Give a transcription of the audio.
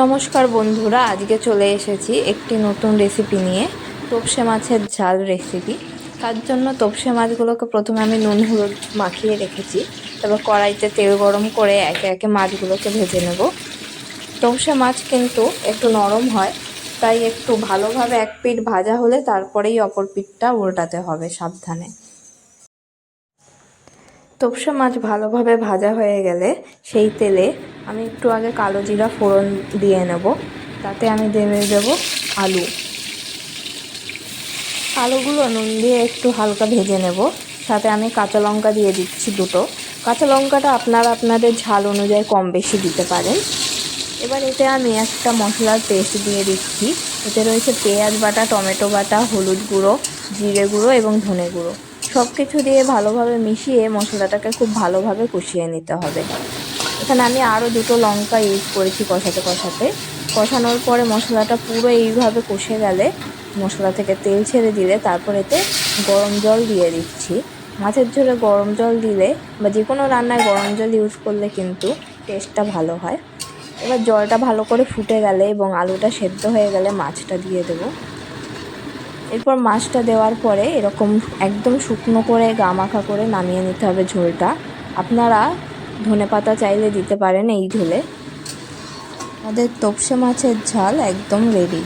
নমস্কার বন্ধুরা, আজকে চলে এসেছি একটি নতুন রেসিপি নিয়ে, তোপসে মাছের ঝাল রেসিপি। তার জন্য তোপসে মাছগুলোকে প্রথমে আমি নুন হলুদ মাখিয়ে রেখেছি। তারপর কড়াইতে তেল গরম করে একে একে মাছগুলোকে ভেজে নেব। তোপসে মাছ কিন্তু একটু নরম হয়, তাই একটু ভালোভাবে এক পিঠ ভাজা হলে তারপরেই অপর পিঠটা উল্টাতে হবে সাবধানে। তোপসে মাছ ভালোভাবে ভাজা হয়ে গেলে সেই তেলে আমি একটু আগে কালো জিরা ফোড়ন দিয়ে নেব। তাতে আমি দিয়ে দেব আলুগুলো নুন দিয়ে একটু হালকা ভেজে নেব। সাথে আমি কাঁচা লঙ্কা দিয়ে দিচ্ছি দুটো। কাঁচা লঙ্কাটা আপনারা আপনাদের ঝাল অনুযায়ী কম বেশি দিতে পারেন। এবার এতে আমি একটা মশলার পেস্ট দিয়ে দিচ্ছি। এতে রয়েছে পেঁয়াজ বাটা, টমেটো বাটা, হলুদ গুঁড়ো, জিরে গুঁড়ো এবং ধনে গুঁড়ো। সব কিছু দিয়ে ভালোভাবে মিশিয়ে মশলাটাকে খুব ভালোভাবে কষিয়ে নিতে হবে। এখানে আমি আরও দুটো লঙ্কা ইউজ করেছি কষানোর পরে মশলাটা পুরো এইভাবে কষে গেলে, মশলা থেকে তেল ছেড়ে দিলে তারপর এতে গরম জল দিয়ে দিচ্ছি। মাছের ঝোলে গরম জল দিলে বা যে কোনো রান্নায় গরম জল ইউজ করলে কিন্তু টেস্টটা ভালো হয়। এবার জলটা ভালো করে ফুটে গেলে এবং আলুটা সেদ্ধ হয়ে গেলে মাছটা দিয়ে দেবো। এরপর মাছটা দেওয়ার পরে এরকম একদম শুকনো করে গা মাখা করে নামিয়ে নিতে হবে ঝোলটা। আপনারা ধনেপাতা চাইলে দিতে পারেন এই ঝোলে। আমাদের তোপসে মাছের ঝাল একদম রেডি।